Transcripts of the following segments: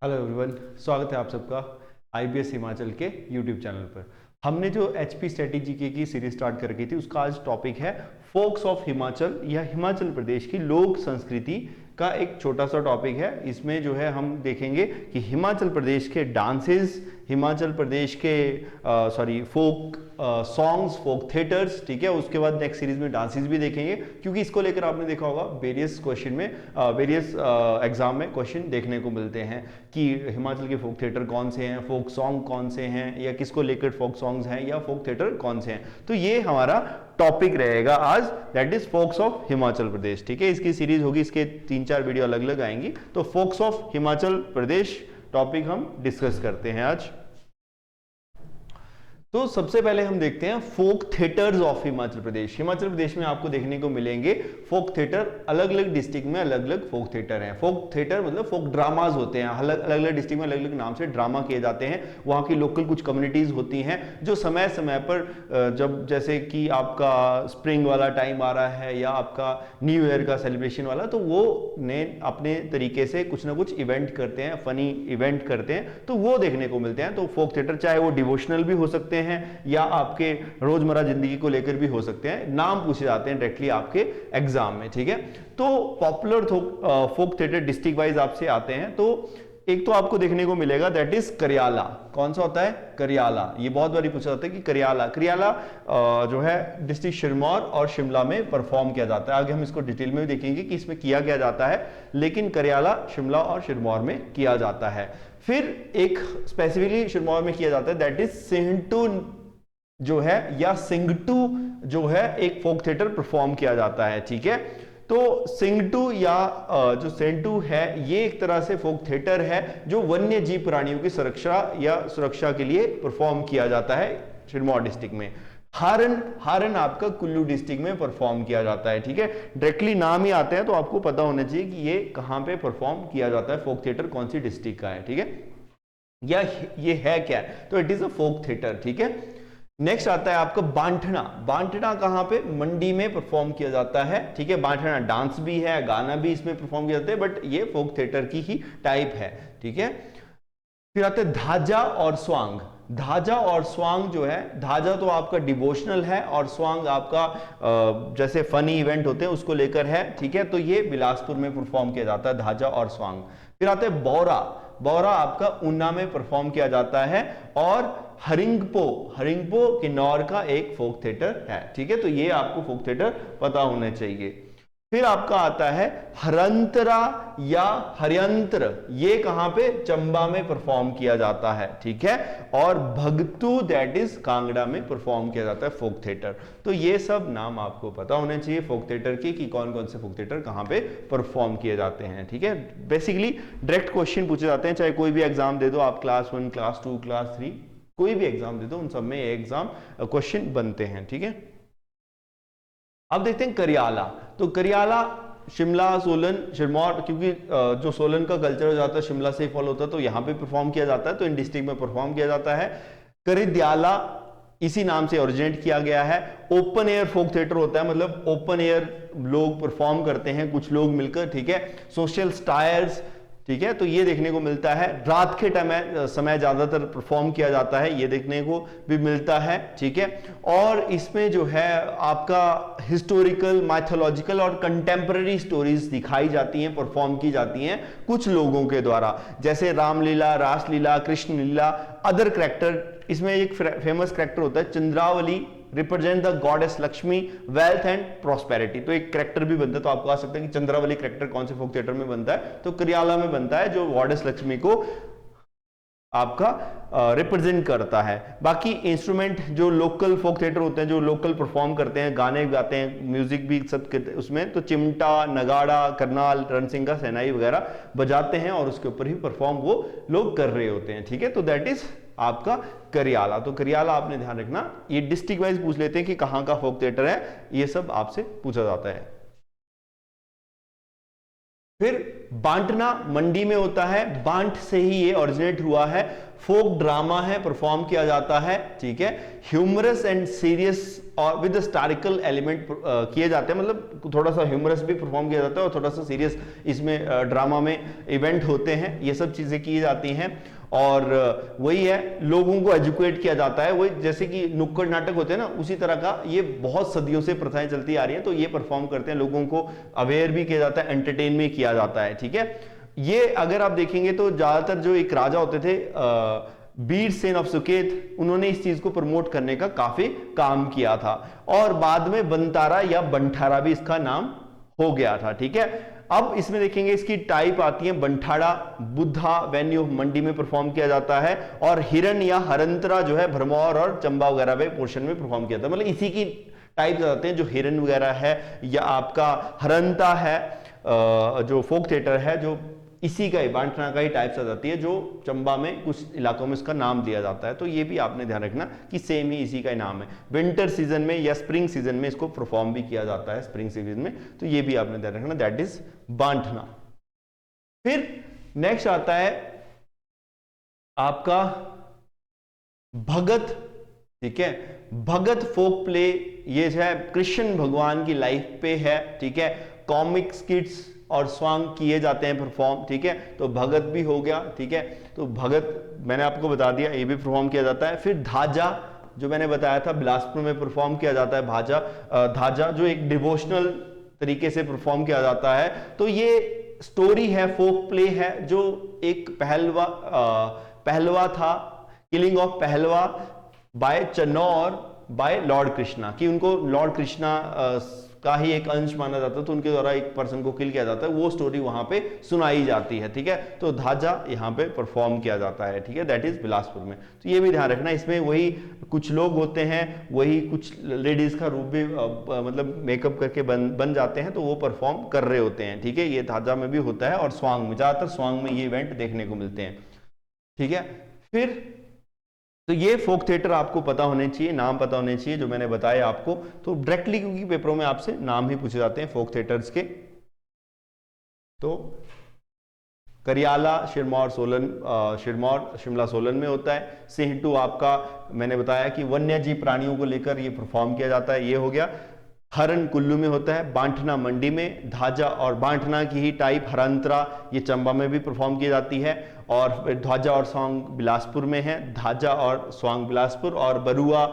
Hello everyone, स्वागत है आप सबका आईबीएस हिमाचल के यूट्यूब चैनल पर। हमने जो एचपी स्ट्रेटेजी की सीरीज स्टार्ट कर रखी थी उसका आज टॉपिक है फोक्स ऑफ हिमाचल या हिमाचल प्रदेश की लोक संस्कृति का एक छोटा सा टॉपिक है। इसमें जो है हम देखेंगे कि हिमाचल प्रदेश के डांसेस, हिमाचल प्रदेश के फोक सॉन्ग्स, फोक थिएटर्स, ठीक है। उसके बाद नेक्स्ट सीरीज में डांसेस भी देखेंगे, क्योंकि इसको लेकर आपने देखा होगा वेरियस क्वेश्चन में, वेरियस एग्जाम में क्वेश्चन देखने को मिलते हैं कि हिमाचल के फोक थिएटर कौन से हैं, फोक सॉन्ग कौन से हैं, या किसको लेकर फोक सॉन्ग्स हैं या फोक थिएटर कौन से हैं। तो ये हमारा टॉपिक रहेगा आज, that is folks of Himachal Pradesh, ठीक है। इसकी सीरीज होगी, इसके 3-4 वीडियो अलग अलग आएंगी। तो folks of Himachal Pradesh topic हम डिस्कस करते हैं आज। तो सबसे पहले हम देखते हैं folk theatres of Himachal Pradesh. Himachal Pradesh में आपको देखने को मिलेंगे फोक थिएटर, अलग अलग डिस्ट्रिक्ट में अलग अलग फोक थिएटर हैं। फोक थिएटर मतलब फोक ड्रामाज होते हैं, अलग अलग डिस्ट्रिक्ट में अलग अलग नाम से ड्रामा किए जाते हैं। वहाँ की लोकल कुछ कम्युनिटीज होती हैं जो समय समय पर, जब जैसे कि आपका स्प्रिंग वाला टाइम आ रहा है या आपका न्यू ईयर का सेलिब्रेशन वाला, तो वो ने अपने तरीके से कुछ ना कुछ इवेंट करते हैं, फनी इवेंट करते हैं, तो वो देखने को मिलते हैं। तो फोक थिएटर चाहे वो डिवोशनल भी हो सकते हैं या आपके रोजमर्रा जिंदगी को लेकर भी हो सकते हैं। नाम पूछे जाते हैं डायरेक्टली आपके एग्जाम में, ठीक है। तो popular folk theatre district wise आपसे आते हैं। तो एक तो आपको देखने को मिलेगा दैट इज करियाला। कौन सा होता है? करियाला। ये बहुत बार पूछा जाता है कि करियाला जो है डिस्ट्रिक्ट सिरमौर और शिमला में परफॉर्म किया जाता है। आगे हम इसको डिटेल में भी देखेंगे कि इसमें किया क्या जाता है, लेकिन करियाला शिमला और सिरमौर में किया जाता है। फिर एक स्पेसिफिकली सिरमौर में किया जाता है दैट इज सिंहटू जो है, या सिंगटू जो है, एक फोक थिएटर परफॉर्म किया जाता है, ठीक है। तो सिंगटू या जो सेंटू है, ये एक तरह से फोक थिएटर है जो वन्य जीव प्राणियों की सुरक्षा के लिए परफॉर्म किया जाता है सिरमौर डिस्ट्रिक्ट में। हारन आपका कुल्लू डिस्ट्रिक्ट में परफॉर्म किया जाता है, ठीक है। डायरेक्टली नाम ही आते हैं तो आपको पता होना चाहिए कि ये कहां पे परफॉर्म किया जाता है, फोक थिएटर कौन सी डिस्ट्रिक्ट का है, ठीक है, या ये है क्या है। तो it is a folk theatre, ठीक है। नेक्स्ट आता है आपका बांटना। बांटना कहां पे? मंडी में परफॉर्म किया जाता है, ठीक है। बांटना डांस भी है, गाना भी इसमें परफॉर्म किया जाता है, बट ये फोक थिएटर की ही टाइप है, ठीक है। फिर आते हैं धाजा और स्वांग। धाजा और स्वांग जो है, धाजा तो आपका डिवोशनल है और स्वांग आपका जैसे फनी इवेंट होते हैं उसको लेकर है, ठीक है। तो ये बिलासपुर में परफॉर्म किया जाता है, धाजा और स्वांग। फिर आते हैं बौरा। बौरा आपका ऊना में परफॉर्म किया जाता है, और हरिंगपो किन्नौर का एक फोक थिएटर है, ठीक है। तो ये आपको फोक थिएटर पता होने चाहिए। फिर आपका आता है हरंतरा या हरियंत्र। ये कहां पे? चंबा में परफॉर्म किया जाता है, ठीक है। और भगतू दैट इज कांगड़ा में परफॉर्म किया जाता है फोक थिएटर। तो ये सब नाम आपको पता होने चाहिए फोक थिएटर के कि कौन कौन से फोक थिएटर कहां पे परफॉर्म किए जाते हैं, ठीक है। बेसिकली डायरेक्ट क्वेश्चन पूछे जाते हैं, चाहे कोई भी एग्जाम दे दो आप, क्लास 1, क्लास 2, क्लास 3, कोई भी एग्जाम दे दो, उन सब में एग्जाम क्वेश्चन बनते हैं, ठीक है। अब देखते हैं करियाला। तो करियाला शिमला, सोलन, सिरमौर, क्योंकि जो सोलन का कल्चर हो जाता है शिमला से ही फॉलो होता है, तो यहां पे परफॉर्म किया जाता है, तो इन डिस्ट्रिक्ट में परफॉर्म किया जाता है। करिद्याला इसी नाम से ओरिजिनेट किया गया है। ओपन एयर फोक थिएटर होता है, मतलब ओपन एयर लोग परफॉर्म करते हैं, कुछ लोग मिलकर, ठीक है। सोशल स्टायर्स, ठीक है। तो ये देखने को मिलता है। रात के समय ज्यादातर परफॉर्म किया जाता है, ये देखने को भी मिलता है, ठीक है। और इसमें जो है आपका हिस्टोरिकल, माइथोलॉजिकल और कंटेम्पररी स्टोरीज दिखाई जाती हैं, परफॉर्म की जाती हैं कुछ लोगों के द्वारा, जैसे रामलीला, रासलीला, कृष्ण लीला, अदर कैरेक्टर। इसमें एक फेमस कैरेक्टर होता है Chandravali, represent the goddess Lakshmi, wealth and prosperity. तो एक कैरेक्टर भी बनता है, तो आपको आ सकता है कि चंद्रावली कैरेक्टर कौन से फोक थिएटर में बनता है? तो करियाला में बनता है, जो गॉडेस लक्ष्मी को आपका रिप्रेजेंट करता है। बाकी इंस्ट्रूमेंट जो लोकल फोक थिएटर होते हैं, जो लोकल परफॉर्म करते हैं, गाने गाते हैं, म्यूजिक भी सब उसमें, तो चिमटा, नगाड़ा, करनाल, रणसिंगा, सेनाई वगैरह बजाते हैं और उसके ऊपर ही परफॉर्म वो लोग कर रहे होते हैं, ठीक है। तो दैट इज आपका करियाला। तो करियाला आपने ध्यान रखना, ये डिस्ट्रिक्ट वाइज पूछ लेते हैं कि कहां का फोक थिएटर है, ये सब आपसे पूछा जाता है। फिर बांटना मंडी में होता है, बांट से ही ये ओरिजिनेट हुआ है। फोक ड्रामा है, परफॉर्म किया जाता है, ठीक है। ह्यूमरस एंड सीरियस और विद हिस्टोरिकल एलिमेंट किए जाते हैं, मतलब थोड़ा सा ह्यूमरस भी परफॉर्म किया जाता है और थोड़ा सा सीरियस इसमें ड्रामा में इवेंट होते हैं, ये सब चीजें की जाती हैं। और वही है, लोगों को एजुकेट किया जाता है, वही जैसे कि नुक्कड़ नाटक होते हैं ना, उसी तरह का ये बहुत सदियों से प्रथाएं चलती आ रही हैं, तो ये परफॉर्म करते हैं, लोगों को अवेयर भी किया जाता है, एंटरटेन भी किया जाता है, ठीक है। ये अगर आप देखेंगे तो ज्यादातर जो एक राजा होते थे वीरसेन ऑफ सुकेत, उन्होंने इस चीज को प्रमोट करने का काफी काम किया था, और बाद में बंतारा या बंठारा भी इसका नाम हो गया था, ठीक है। अब इसमें देखेंगे इसकी टाइप आती है, बंठाड़ा बुद्धा वेन्यू मंडी में परफॉर्म किया जाता है, और हिरन या हरंतरा जो है भरमौर और चंबा वगैरह में पोर्शन में परफॉर्म किया जाता है, मतलब इसी की टाइप आते हैं, जो हिरन वगैरह है या आपका हरंता है, जो फोक थिएटर है जो इसी का ही बांटना का ही टाइप्स आ जाती है, जो चंबा में कुछ इलाकों में इसका नाम दिया जाता है, तो ये भी आपने ध्यान रखना कि सेम ही इसी का ही नाम है। विंटर सीजन में या स्प्रिंग सीजन में इसको परफॉर्म भी किया जाता है, स्प्रिंग सीजन में, तो ये भी आपने ध्यान रखना, दैट इज बांटना। फिर नेक्स्ट आता है आपका भगत, ठीक है। भगत फोक प्ले, ये जो है कृष्ण भगवान की लाइफ पे है, ठीक है। कॉमिक स्किट्स और सॉन्ग किए जाते हैं परफॉर्म, ठीक है। तो भगत भी हो गया, ठीक है। तो भगत मैंने आपको बता दिया, ये भी परफॉर्म किया जाता है। फिर धाजा, जो मैंने बताया था बिलासपुर में परफॉर्म किया जाता है, धाजा जो एक डिवोशनल तरीके से परफॉर्म किया जाता है। तो ये स्टोरी है, फोक प्ले है, जो एक पहलवा था, किलिंग ऑफ पहलवा बाय चन्नौर बाय लॉर्ड कृष्णा, कि उनको लॉर्ड कृष्णा का ही एक अंश माना जाता है, तो उनके द्वारा एक पर्सन को किल किया जाता है, वो स्टोरी वहां पे सुनाई जाती है, ठीक है। तो धाजा यहाँ पे परफॉर्म किया जाता है, ठीक है, दैट इज बिलासपुर में। तो ये भी ध्यान रखना, इसमें वही कुछ लोग होते हैं, वही कुछ लेडीज का रूप भी मतलब मेकअप करके बन जाते हैं, तो वो परफॉर्म कर रहे होते हैं, ठीक है। ये धाजा में भी होता है, और स्वांग में, ज्यादातर स्वांग में ये इवेंट देखने को मिलते हैं, ठीक है। फिर तो ये फोक थिएटर आपको पता होने चाहिए, नाम पता होने चाहिए जो मैंने बताया आपको, तो डायरेक्टली क्योंकि पेपरों में आपसे नाम ही पूछे जाते हैं फोक थिएटर्स के। तो करियाला शिरमौर शिमला सोलन में होता है। सिंहटू आपका मैंने बताया कि वन्य जीव प्राणियों को लेकर ये परफॉर्म किया जाता है, ये हो गया। हरन कुल्लू में होता है, बांटना मंडी में, धाजा और बांटना की ही टाइप हरंतरा ये चंबा में भी परफॉर्म की जाती है, और ध्वजा और सॉन्ग बिलासपुर में है, धाजा और सॉन्ग बिलासपुर, और बरुआ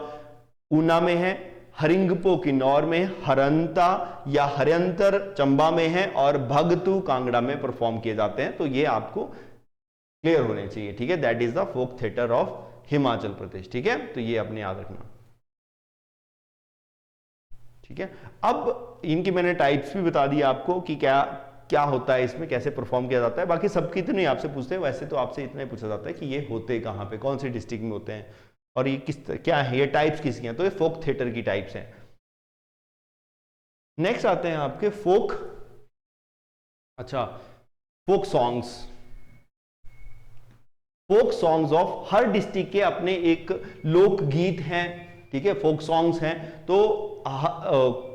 ऊना में है, हरिंगपो किन्नौर में, हरंता या हरियंतर चंबा में है, और भगतू कांगड़ा में परफॉर्म किए जाते हैं। तो ये आपको क्लियर होने चाहिए, ठीक है। That is the folk theatre of Himachal Pradesh, ठीक है। तो ये अपने याद रखना, ठीक है। अब इनकी मैंने टाइप्स भी बता दी आपको कि क्या क्या होता है इसमें, कैसे परफॉर्म किया जाता है। बाकी सबकी तो नहीं आपसे पूछते, वैसे तो आपसे इतना ही पूछा जाता है कि ये होते कहाँ पे, कौन सी डिस्ट्रिक्ट में होते हैं, और ये क्या है, ये टाइप्स किसकी हैं। तो ये फोक थिएटर की टाइप्स हैं। नेक्स्ट आते हैं आपके folk songs. Folk songs of हर डिस्ट्रिक्ट के अपने एक लोकगीत हैं, ठीक है, फोक सॉन्ग्स हैं। तो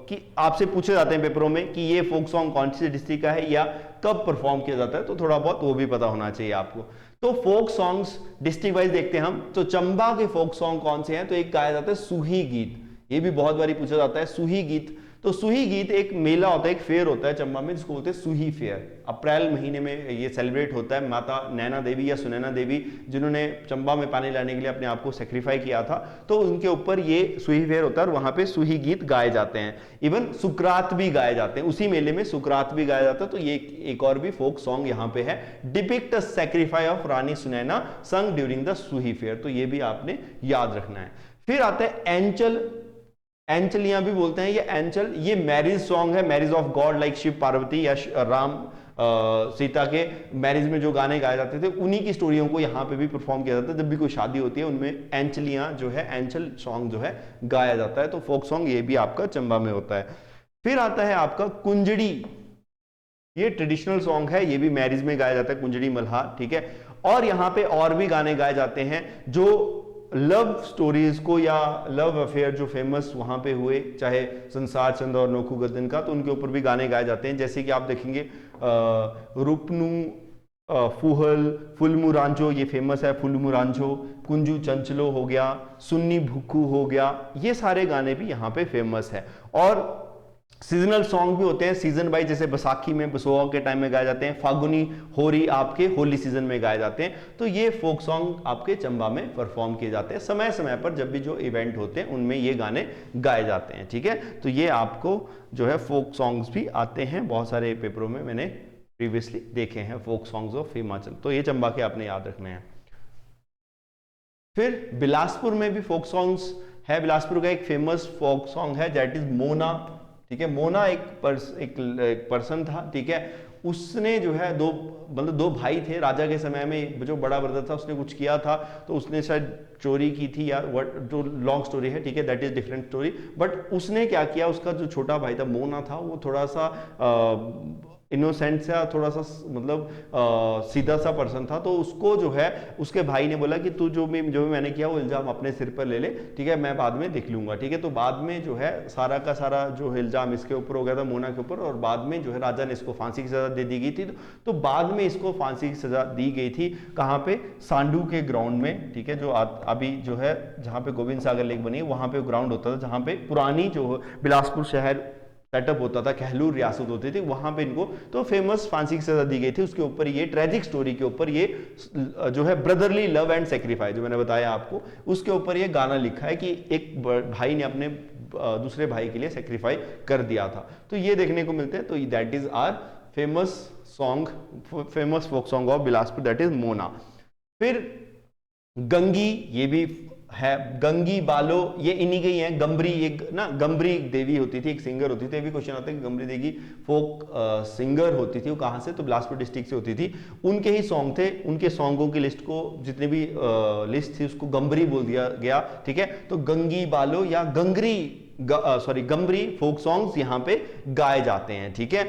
कि आपसे पूछे जाते हैं पेपरों में कि ये फोक सॉन्ग कौन सी डिस्ट्रिक्ट का है या कब परफॉर्म किया जाता है, तो थोड़ा बहुत वो भी पता होना चाहिए आपको। तो फोक सॉन्ग्स डिस्ट्रिक्ट वाइज देखते हैं हम। तो चंबा के फोक सॉन्ग कौन से हैं, तो एक गाया जाता है सुही गीत, ये भी बहुत बारी पूछा जाता है, सुही गीत। तो सुही गीत एक मेला होता है, एक फेयर होता है चंबा में, जिसको बोलते हैं सुही फेयर। अप्रैल महीने में ये सेलिब्रेट होता है। माता नैना देवी या सुनैना देवी, जिन्होंने चंबा में पानी लाने के लिए अपने आप को सेक्रीफाई किया था, तो उनके ऊपर ये सुही फेयर होता है, और वहां पे सुही गीत गाए जाते हैं। इवन सुकरात भी गाए जाते हैं, उसी मेले में सुकरात भी गाया जाता है। तो ये एक और भी फोक सॉन्ग यहाँ पे है, डिपिक्ट द सेक्रीफाई ऑफ रानी सुनैना संग ड्यूरिंग द सुही फेयर। तो ये भी आपने याद रखना है। फिर आता है एंचल, एंचलियां भी बोलते हैं ये एंचल, ये मैरिज सॉन्ग है, marriage of god, like Shiv Parvati या राम सीता के मैरिज में जो गाने गाए जाते थे, उन्हीं की स्टोरियों को यहाँ पे भी परफॉर्म किया जाता है। जब भी कोई शादी होती है उनमें एंचलियां जो है, एंचल सॉन्ग जो है गाया जाता है। तो फोक सॉन्ग ये भी आपका चंबा में होता है। फिर आता है आपका कुंजड़ी, ये ट्रेडिशनल सॉन्ग है, ये भी मैरिज में गाया जाता है, कुंजड़ी मल्हार, ठीक है। और यहाँ पे और भी गाने गाए जाते हैं जो लव स्टोरीज को या लव अफेयर जो फेमस वहां पे हुए, चाहे संसार चंद और नोखू गद्दन का, तो उनके ऊपर भी गाने गाए जाते हैं। जैसे कि आप देखेंगे रुपनू फुहल, फुलमुरांचो ये फेमस है, फुलमुरांचो, कुंजू चंचलो हो गया, सुन्नी भुक्कू हो गया, ये सारे गाने भी यहाँ पे फेमस है। और सीजनल सॉन्ग भी होते हैं सीजन बाई, जैसे बैसाखी में बसोआ के टाइम में गाए जाते हैं, फागुनी होरी आपके होली सीजन में गाए जाते हैं। तो ये फोक सॉन्ग आपके चंबा में परफॉर्म किए जाते हैं समय समय पर, जब भी जो इवेंट होते हैं उनमें ये गाने गाए जाते हैं। ठीक है, तो ये आपको जो है फोक सॉन्ग्स भी आते हैं, बहुत सारे पेपरों में मैंने प्रीवियसली देखे हैं फोक सॉन्ग्स ऑफ हिमाचल, तो ये चंबा के आपने याद रखने हैं। फिर बिलासपुर में भी फोक सॉन्ग्स है। बिलासपुर का एक फेमस फोक सॉन्ग है दैट इज मोना। ठीक है, मोना एक पर्सन था। ठीक है, उसने जो है दो भाई थे राजा के समय में, जो बड़ा ब्रदर था उसने कुछ किया था, तो उसने शायद चोरी की थी या जो लॉन्ग स्टोरी है, ठीक है, that is different story. But उसने क्या किया, उसका जो छोटा भाई था मोना था, वो थोड़ा सा इनोसेंट सा, थोड़ा सा मतलब सीधा सा पर्सन था। तो उसको जो है उसके भाई ने बोला कि तू जो भी मैंने किया वो इल्जाम अपने सिर पर ले ले, ठीक है, मैं बाद में देख लूंगा। ठीक है, तो बाद में जो है सारा का सारा जो इल्जाम इसके ऊपर हो गया था, मोना के ऊपर, और बाद में जो है राजा ने इसको फांसी की सजा दे दी गई थी। तो बाद में इसको फांसी की सजा दी गई थी कहाँ पे, सांडू के ग्राउंड में। ठीक है, जो अभी जो है जहाँ पे गोविंद सागर लेक बनी है वहां पे ग्राउंड होता था, जहाँ पे पुरानी जो बिलासपुर शहर सेटअप होता था, कहलूर रियासत होती थी, वहां पे इनको तो फेमस फांसी की सजा दी गई थी। उसके ऊपर ये ट्रेजिक स्टोरी के ऊपर ये जो है ब्रदरली लव एंड सेक्रीफाइस जो मैंने बताया आपको, उसके ऊपर ये गाना लिखा है कि एक भाई ने अपने दूसरे भाई के लिए सेक्रीफाइस कर दिया था। तो ये देखने को मिलते हैं। तो that is our famous song, famous folk song of Bilaspur, that is मोना। फिर गंगी, ये भी है, गंगी बालो, ये इन्हीं के ही है। गंबरी, एक ना गंबरी देवी होती थी, एक सिंगर होती थी, अभी क्वेश्चन आता है कि गंबरी देवी फोक सिंगर होती थी, वो कहाँ से, तो बिलासपुर डिस्ट्रिक्ट से होती थी। उनके ही सॉन्ग थे, उनके सॉन्गों की लिस्ट को, जितनी भी लिस्ट थी उसको गंबरी बोल दिया गया। ठीक है, तो गंगी बालो या गंबरी फोक सॉन्ग्स यहाँ पे गाए जाते हैं। ठीक है,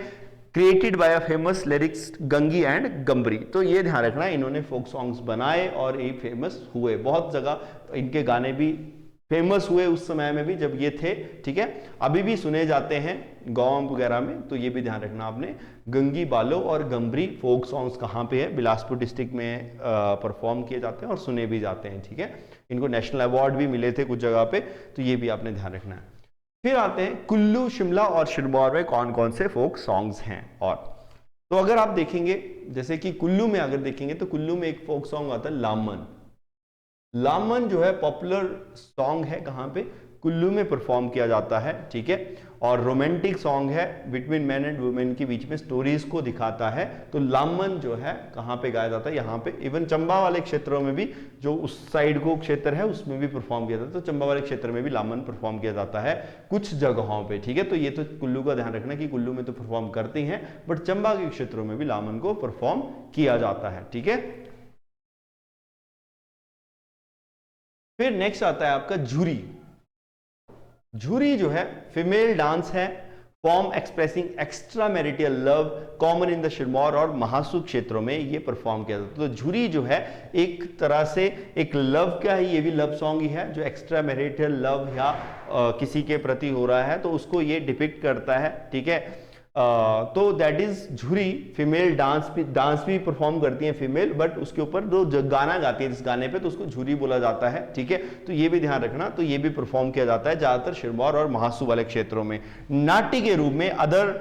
created by a famous lyrics Gangi and Gambri. तो ये ध्यान रखना, इन्होंने फोक सॉन्ग्स बनाए और ये फेमस हुए, बहुत जगह इनके गाने भी फेमस हुए उस समय में भी जब ये थे। ठीक है, अभी भी सुने जाते हैं गांव वगैरह में, तो ये भी ध्यान रखना आपने। गंगी बालो और गंबरी फोक सॉन्ग्स कहाँ पे है, बिलासपुर डिस्ट्रिक्ट में परफॉर्म किए जाते हैं और सुने भी जाते हैं। ठीक है, इनको नेशनल अवार्ड भी मिले थे कुछ जगह पे, तो ये भी आपने ध्यान रखना है। फिर आते हैं कुल्लू, शिमला और सिरमौर में कौन कौन से फोक सॉन्ग्स हैं। और तो अगर आप देखेंगे, जैसे कि कुल्लू में अगर देखेंगे तो कुल्लू में एक फोक सॉन्ग आता है लामन। लामन जो है पॉपुलर सॉन्ग है, कहाँ पे, कुल्लू में परफॉर्म किया जाता है। ठीक है, और रोमांटिक सॉन्ग है, बिटवीन मैन एंड वुमेन के बीच में स्टोरीज को दिखाता है। तो लामन जो है कहाँ पे गाया जाता है, यहाँ पे। इवन चंबा वाले क्षेत्रों में भी, जो उस साइड को क्षेत्र है उसमें भी परफॉर्म किया जाता है, तो चंबा वाले क्षेत्र में भी लामन परफॉर्म किया जाता है कुछ जगहों पे। ठीक है, तो ये तो कुल्लू का ध्यान रखना कि कुल्लू में तो परफॉर्म करते हैं, बट चंबा के क्षेत्रों में भी लामन को परफॉर्म किया जाता है। ठीक है, फिर नेक्स्ट आता है आपका झूरी। झूरी जो है फीमेल डांस है, form expressing extra marital love, common in the Sirmaur और महासू क्षेत्रों में ये परफॉर्म किया जाता है। तो झूरी जो है एक तरह से एक लव का ही, ये भी लव सॉन्ग ही है, जो एक्स्ट्रा मैरिटल लव या किसी के प्रति हो रहा है, तो उसको ये डिपिक्ट करता है। ठीक है, तो that is Jhuri. Female dance भी परफॉर्म करती हैं फीमेल, बट उसके ऊपर जो गाना गाती है जिस गाने पे, तो उसको झूरी बोला जाता है। ठीक है, तो ये भी ध्यान रखना। तो ये भी परफॉर्म किया जाता है ज्यादातर सिरमौर और महासू वाले क्षेत्रों में। नाटी के रूप में अदर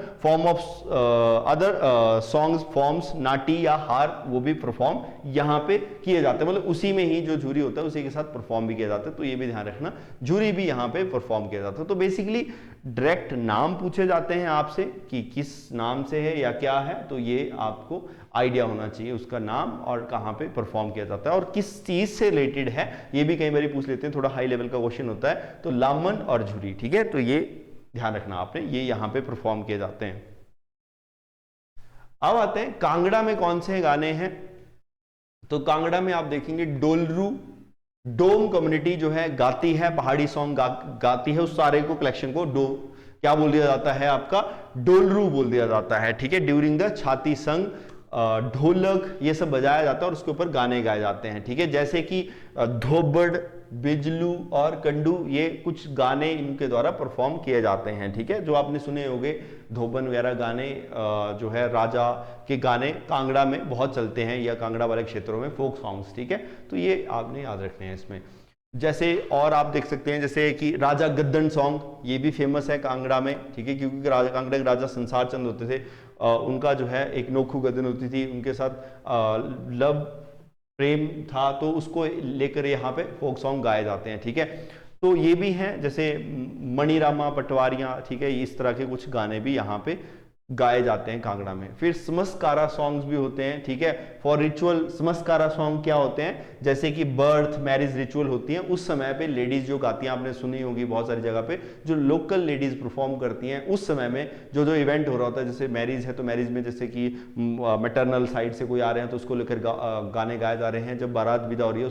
सॉन्ग्स फॉर्म्स, नाटी या हार, वो भी परफॉर्म यहाँ पे किए जाते हैं, मतलब उसी में ही जो झूरी होता है उसी के साथ परफॉर्म भी किया जाता है। तो ये भी ध्यान रखना, झूरी भी यहाँ पे परफॉर्म किया जाता है। तो बेसिकली डायरेक्ट नाम पूछे जाते हैं आपसे कि किस नाम से है या क्या है, तो ये आपको आइडिया होना चाहिए उसका नाम और कहाँ पे परफॉर्म किया जाता है और किस चीज से रिलेटेड है, ये भी कई बार पूछ लेते हैं, थोड़ा हाई लेवल का क्वेश्चन होता है। तो लामन और झूरी, ठीक है, तो ये ध्यान रखना आपने, ये यहाँ पे परफॉर्म किए जाते हैं। अब आते हैं कांगड़ा में कौन से गाने हैं। तो कांगड़ा में आप देखेंगे डोलरू, डोम कम्युनिटी जो है गाती है, पहाड़ी सॉन्ग गाती है, उस सारे को कलेक्शन को क्या बोल दिया जाता है आपका, डोलरू बोल दिया जाता है। ठीक है, ड्यूरिंग द छाती संग ढोलक ये सब बजाया जाता है और उसके ऊपर गाने गाए जाते हैं, ठीक है। जैसे कि धोबड़, बिजलू और कंडू, ये कुछ गाने इनके द्वारा परफॉर्म किए जाते हैं, ठीक है। जो आपने सुने होंगे धोबन वगैरह गाने, जो है राजा के गाने कांगड़ा में बहुत चलते हैं या कांगड़ा वाले क्षेत्रों में फोक सॉन्ग्स, ठीक है। तो ये आपने याद रखने हैं इसमें। जैसे और आप देख सकते हैं जैसे कि राजा गद्दन सॉन्ग, ये भी फेमस है कांगड़ा में, ठीक है, क्योंकि कांगड़ा के राजा संसार चंद होते थे, उनका जो है एक नोखू गद्दन होती थी, उनके साथ लव प्रेम था, तो उसको लेकर यहाँ पे फोक सॉन्ग गाए जाते हैं, ठीक है। तो ये भी हैं जैसे मणिरामा पटवारियाँ, ठीक है, इस तरह के कुछ गाने भी यहाँ पे गाए जाते हैं कांगड़ा में। फिर समस्कारा सॉन्ग्स भी होते हैं, ठीक है, फॉर रिचुअल। समस्कारा सॉन्ग क्या होते हैं, जैसे कि बर्थ मैरिज रिचुअल होती है, उस समय पे लेडीज जो गाती हैं, आपने सुनी होगी बहुत सारी जगह पे, जो लोकल लेडीज परफॉर्म करती हैं उस समय में, जो जो इवेंट हो रहा होता है, जैसे मैरिज है तो मैरिज में जैसे कि मैटरनल साइड से कोई आ रहे हैं तो उसको लेकर गाने गाए जा रहे हैं, जब बारात विदा हो रही है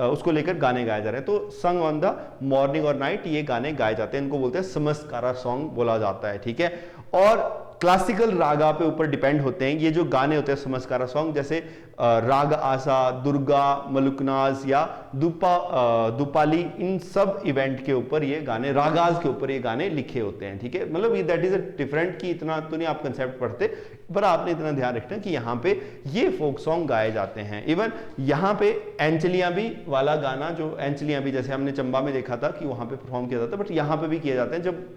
उसको लेकर गाने गाए जा रहे हैं, तो संग ऑन द मॉर्निंग और नाइट ये गाने गाए जाते हैं, इनको बोलते हैं समस्कारा सॉन्ग बोला जाता है, ठीक है। और क्लासिकल रागा पे ऊपर डिपेंड होते हैं ये जो गाने होते हैं समस्कारा सॉन्ग, जैसे राग आसा, दुर्गा, मलुकनाज या दुपाली, इन सब इवेंट के ऊपर ये गाने, रागाज के ऊपर ये गाने लिखे होते हैं, ठीक है। मतलब दैट इज अ डिफरेंट, कि इतना तो नहीं आप कंसेप्ट पढ़ते, पर आपने इतना ध्यान रखना कि यहाँ पे ये फोक सॉन्ग गाए जाते हैं। इवन यहाँ पे एंचलियां भी वाला गाना, जो एंचलियां भी जैसे हमने चंबा में देखा था कि वहां पे परफॉर्म किया जाता है, बट यहाँ पे भी किया जाता है जब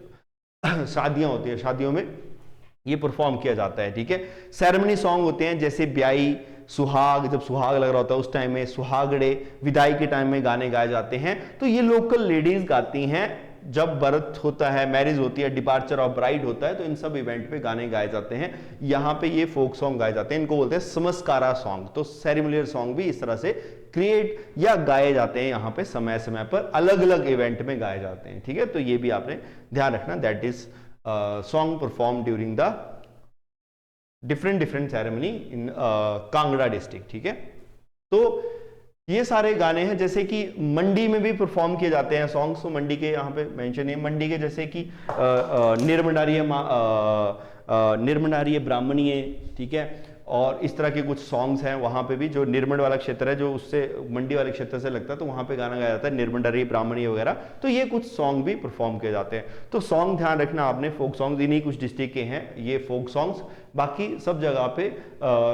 शादियां होती है, शादियों में ये परफॉर्म किया जाता है, ठीक है। सेरेमनी सॉन्ग होते हैं जैसे ब्याई, सुहाग, जब सुहाग लग रहा होता है उस टाइम में, सुहागड़े, विदाई के टाइम में गाने गाए जाते हैं, तो ये लोकल लेडीज गाती हैं। जब बर्थ होता है, मैरिज होती है, डिपार्चर ऑफ ब्राइड होता है, तो इन सब इवेंट पे गाने गाए जाते हैं, यहाँ पे ये फोक सॉन्ग गाए जाते हैं, इनको बोलते हैं समस्कारा सॉन्ग। तो सेरेमनियल सॉन्ग भी इस तरह से क्रिएट या गाए जाते हैं, यहाँ पे समय समय पर अलग अलग इवेंट में गाए जाते हैं, ठीक है। तो ये भी आपने ध्यान रखना, that is song perform during the different ceremony in Kangra district, ठीक है। तो ये सारे गाने हैं, जैसे कि मंडी में भी परफॉर्म किए जाते हैं सॉन्ग्स, तो मंडी के यहाँ पे मेंशन है, मंडी के जैसे कि निर्मंडारीय ब्राह्मणीय, ठीक है, और इस तरह के कुछ सॉन्ग्स हैं वहाँ पे भी, जो निर्मंड वाला क्षेत्र है, जो उससे मंडी वाले क्षेत्र से लगता है, तो वहाँ पे गाना गाया जाता है निर्मंडारी ब्राह्मणी वगैरह, तो ये कुछ सॉन्ग भी परफॉर्म किए जाते हैं। तो सॉन्ग ध्यान रखना आपने, फोक सॉन्ग्स इन्हीं कुछ डिस्ट्रिक्ट के हैं ये फोक सॉन्ग्स, बाकी सब जगह पे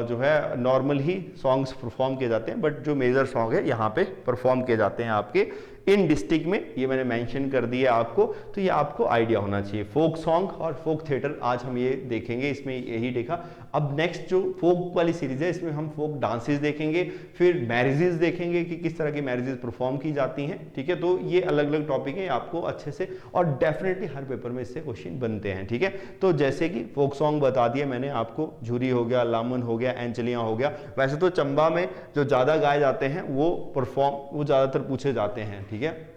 जो है नॉर्मल ही सॉन्ग्स परफॉर्म किए जाते हैं, बट जो मेजर सॉन्ग है यहाँ पे परफॉर्म किए जाते हैं आपके इन डिस्ट्रिक्ट में, ये मैंने मेंशन कर दिया आपको, तो ये आपको आइडिया होना चाहिए। फोक सॉन्ग और फोक थिएटर आज हम ये देखेंगे, इसमें यही देखा। अब नेक्स्ट जो फोक वाली सीरीज है, इसमें हम फोक डांसेस देखेंगे, फिर मैरिजेस देखेंगे कि किस तरह की मैरिजेस परफॉर्म की जाती हैं, ठीक है। तो ये अलग अलग टॉपिक है, आपको अच्छे से, और डेफिनेटली हर पेपर में इससे क्वेश्चन बनते हैं, ठीक है। तो जैसे कि फोक सॉन्ग बता दिया मैंने आपको, झूरी हो गया, लामन हो गया, एंचलियां हो गया। वैसे तो चंबा में जो ज्यादा गाए जाते हैं वो ज्यादातर पूछे जाते हैं, ठीक है।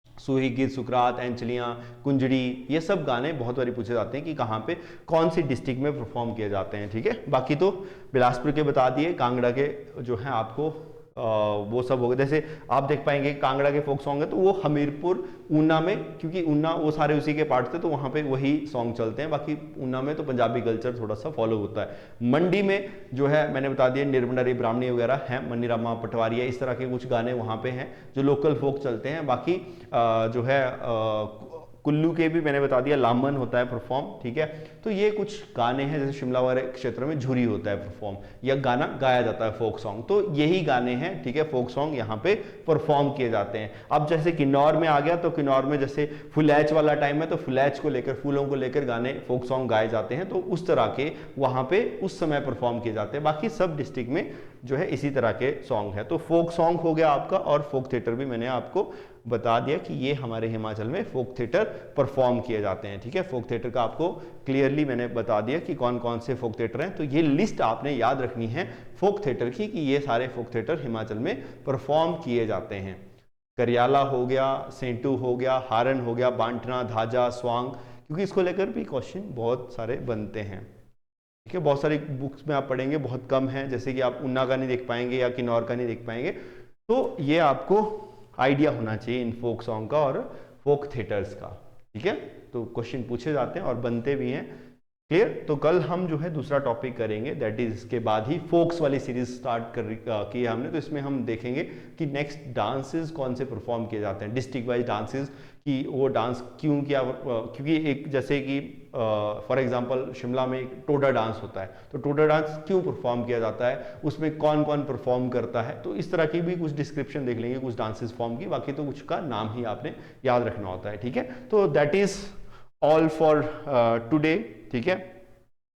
सूही गीत, सुकरात, एंचलियां, कुंजड़ी, ये सब गाने बहुत बारी पूछे जाते हैं कि कहाँ पे कौन सी डिस्ट्रिक्ट में परफॉर्म किए जाते हैं, ठीक है। बाकी तो बिलासपुर के बता दिए, कांगड़ा के जो है आपको वो सब हो गए। जैसे आप देख पाएंगे कांगड़ा के फोक सॉन्ग है तो वो हमीरपुर, ऊना में, क्योंकि ऊना वो सारे उसी के पार्ट थे तो वहाँ पे वही सॉन्ग चलते हैं, बाकी ऊना में तो पंजाबी कल्चर थोड़ा सा फॉलो होता है। मंडी में जो है मैंने बता दिया निर्मंडारी ब्राह्मणी वगैरह है, मनीरामा पटवारिया, इस तरह के कुछ गाने वहाँ पे हैं जो लोकल फोक चलते हैं। बाकी जो है कुल्लू के भी मैंने बता दिया, लामन होता है परफॉर्म, ठीक है। तो ये कुछ गाने हैं, जैसे शिमला वाले क्षेत्र में झुरी होता है परफॉर्म, या गाना गाया जाता है फोक सॉन्ग, तो यही गाने हैं, ठीक है, फोक सॉन्ग यहाँ पे परफॉर्म किए जाते हैं। अब जैसे किन्नौर में आ गया, तो किन्नौर में जैसे फुलैच वाला टाइम है, तो फुलैच को लेकर, फूलों को लेकर गाने फोक सॉन्ग गाए जाते हैं, तो उस तरह के वहाँ पे उस समय परफॉर्म किए जाते हैं। बाकी सब डिस्ट्रिक्ट में जो है इसी तरह के सॉन्ग है। तो फोक सॉन्ग हो गया आपका, और फोक थिएटर भी मैंने आपको बता दिया कि ये हमारे हिमाचल में फोक थिएटर परफॉर्म किए जाते हैं, ठीक है। फोक थिएटर का आपको क्लियरली मैंने बता दिया कि कौन कौन से फोक थिएटर हैं। तो ये लिस्ट आपने याद रखनी है फोक थिएटर की, कि ये सारे फोक थिएटर हिमाचल में परफॉर्म किए जाते हैं। करियाला हो गया, सेंटू हो गया, हारन हो गया, बांटना, धाजा, स्वांग, क्योंकि इसको लेकर भी क्वेश्चन बहुत सारे बनते हैं, ठीक है। बहुत सारी बुक्स में आप पढ़ेंगे, बहुत कम है, जैसे कि आप ऊना का नहीं देख पाएंगे या किन्नौर का नहीं देख पाएंगे। तो ये आपको आइडिया होना चाहिए इन फोक सॉन्ग का और फोक थिएटर्स का, ठीक है। तो क्वेश्चन पूछे जाते हैं और बनते भी हैं। क्लियर। तो कल हम जो है दूसरा टॉपिक करेंगे, दैट इज इसके बाद ही फोक्स वाली सीरीज स्टार्ट की है हमने। तो इसमें हम देखेंगे कि नेक्स्ट डांसेस कौन से परफॉर्म किए जाते हैं, डिस्ट्रिक्ट वाइज डांसेस, कि वो डांस क्यों किया, क्योंकि एक जैसे कि फॉर एग्जांपल शिमला में एक टोडा डांस होता है, तो टोडा डांस क्यों परफॉर्म किया जाता है, उसमें कौन कौन परफॉर्म करता है, तो इस तरह की भी कुछ डिस्क्रिप्शन देख लेंगे कुछ डांसेस फॉर्म की। बाकी तो कुछ का नाम ही आपने याद रखना होता है, ठीक है। तो that is all for today, ठीक है,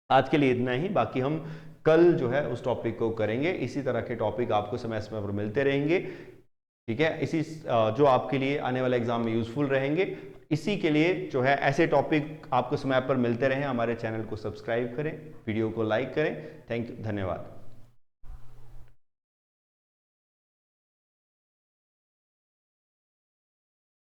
आज के लिए इतना ही। बाकी हम कल जो है उस टॉपिक को करेंगे। इसी तरह के टॉपिक आपको समय समय पर मिलते रहेंगे, ठीक है, इसी जो आपके लिए आने वाले एग्जाम में यूजफुल रहेंगे। इसी के लिए जो है ऐसे टॉपिक आपको समय पर मिलते रहें, हमारे चैनल को सब्सक्राइब करें, वीडियो को लाइक करें। थैंक यू, धन्यवाद।